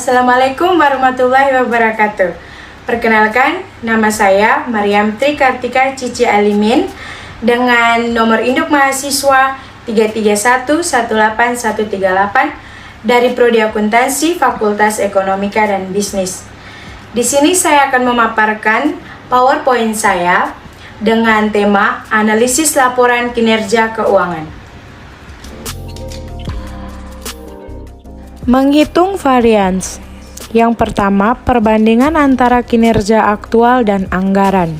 Assalamualaikum warahmatullahi wabarakatuh. Perkenalkan, nama saya Maryam Tri Kartika Cici Alimin dengan nomor induk mahasiswa 3311838 dari Prodi Akuntansi Fakultas Ekonomika dan Bisnis. Di sini saya akan memaparkan PowerPoint saya dengan tema analisis laporan kinerja keuangan. Menghitung varians. Yang pertama, perbandingan antara kinerja aktual dan anggaran.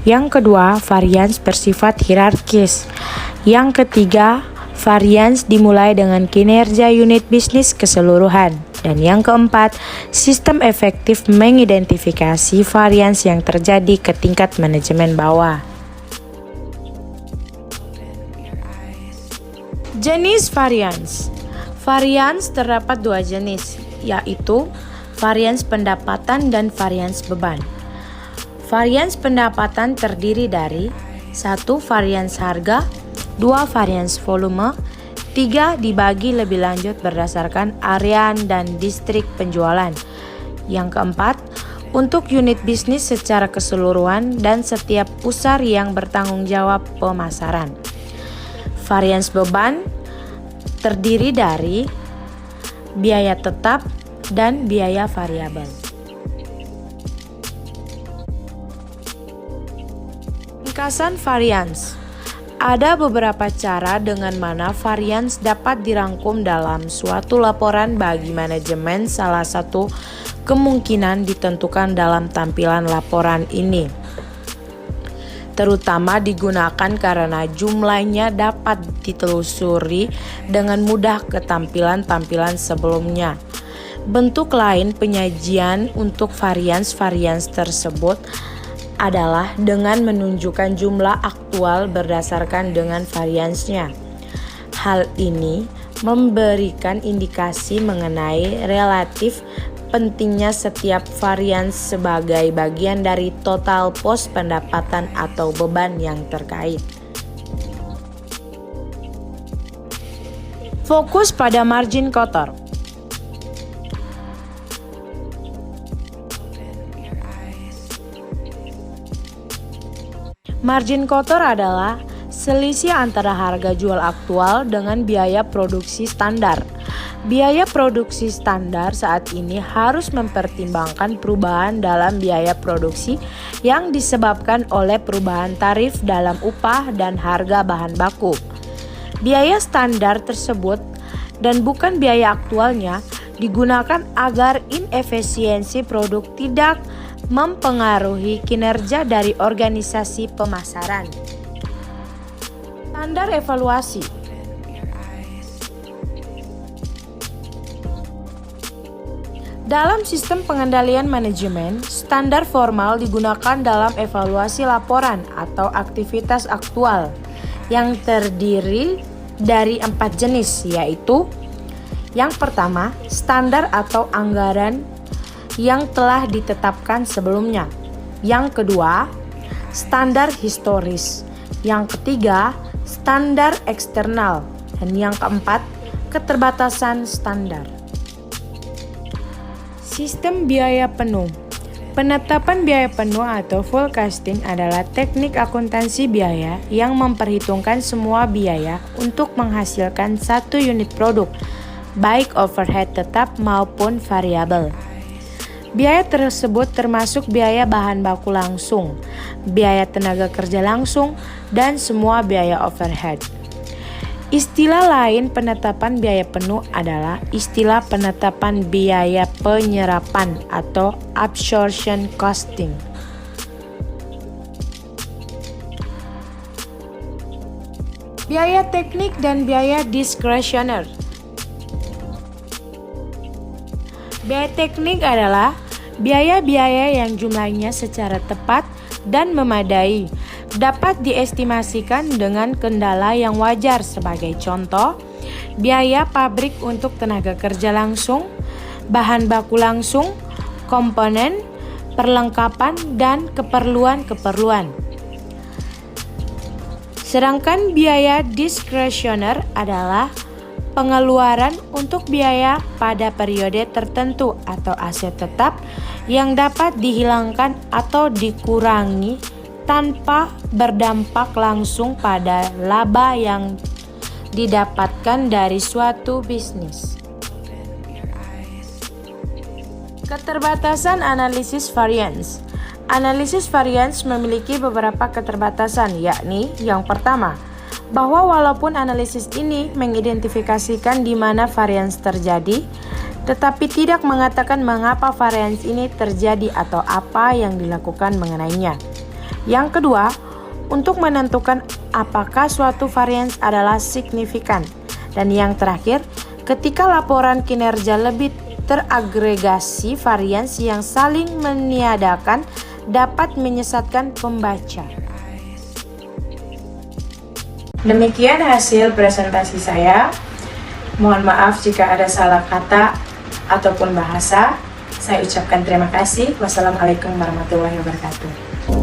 Yang kedua, varians bersifat hierarkis. Yang ketiga, varians dimulai dengan kinerja unit bisnis keseluruhan. Dan yang keempat, sistem efektif mengidentifikasi varians yang terjadi ke tingkat manajemen bawah. Jenis varians. Varians terdapat dua jenis, yaitu varians pendapatan dan varians beban. Varians pendapatan terdiri dari 1. Varians harga, 2. Varians volume, 3. Dibagi lebih lanjut berdasarkan area dan distrik penjualan. Yang keempat, untuk unit bisnis secara keseluruhan dan setiap pusar yang bertanggung jawab pemasaran. Varians beban terdiri dari biaya tetap dan biaya variabel. Ringkasan varians. Ada beberapa cara dengan mana varians dapat dirangkum dalam suatu laporan bagi manajemen. Salah satu kemungkinan ditentukan dalam tampilan laporan ini, terutama digunakan karena jumlahnya dapat ditelusuri dengan mudah ke tampilan-tampilan sebelumnya. Bentuk lain penyajian untuk varians tersebut adalah dengan menunjukkan jumlah aktual berdasarkan dengan variansnya. Hal ini memberikan indikasi mengenai relatif pentingnya setiap varians sebagai bagian dari total pos pendapatan atau beban yang terkait. Fokus pada margin kotor. Margin kotor adalah selisih antara harga jual aktual dengan biaya produksi standar. Biaya produksi standar saat ini harus mempertimbangkan perubahan dalam biaya produksi yang disebabkan oleh perubahan tarif dalam upah dan harga bahan baku. Biaya standar tersebut dan bukan biaya aktualnya digunakan agar inefisiensi produk tidak mempengaruhi kinerja dari organisasi pemasaran. Standar evaluasi. Dalam sistem pengendalian manajemen, standar formal digunakan dalam evaluasi laporan atau aktivitas aktual yang terdiri dari 4 jenis, yaitu yang pertama, standar atau anggaran yang telah ditetapkan sebelumnya. Yang kedua, standar historis. Yang ketiga, standar eksternal. Dan yang keempat, keterbatasan standar. Sistem biaya penuh. Penetapan biaya penuh atau forecasting adalah teknik akuntansi biaya yang memperhitungkan semua biaya untuk menghasilkan satu unit produk, baik overhead tetap maupun variabel. Biaya tersebut termasuk biaya bahan baku langsung, biaya tenaga kerja langsung, dan semua biaya overhead. Istilah lain penetapan biaya penuh adalah istilah penetapan biaya penyerapan atau absorption costing. Biaya teknik dan biaya diskresioner. Biaya teknik adalah biaya-biaya yang jumlahnya secara tepat dan memadai dapat diestimasikan dengan kendala yang wajar. Sebagai contoh, biaya pabrik untuk tenaga kerja langsung, bahan baku langsung, komponen, perlengkapan, dan keperluan-keperluan. Sedangkan biaya diskresioner adalah pengeluaran untuk biaya pada periode tertentu atau aset tetap yang dapat dihilangkan atau dikurangi tanpa berdampak langsung pada laba yang didapatkan dari suatu bisnis. Keterbatasan analisis varians. Analisis varians memiliki beberapa keterbatasan, yakni yang pertama, bahwa walaupun analisis ini mengidentifikasikan di mana varians terjadi, tetapi tidak mengatakan mengapa varians ini terjadi atau apa yang dilakukan mengenainya. Yang kedua, untuk menentukan apakah suatu varians adalah signifikan. Dan yang terakhir, ketika laporan kinerja lebih teragregasi, varians yang saling meniadakan dapat menyesatkan pembaca. Demikian hasil presentasi saya. Mohon maaf jika ada salah kata ataupun bahasa. Saya ucapkan terima kasih. Wassalamualaikum warahmatullahi wabarakatuh.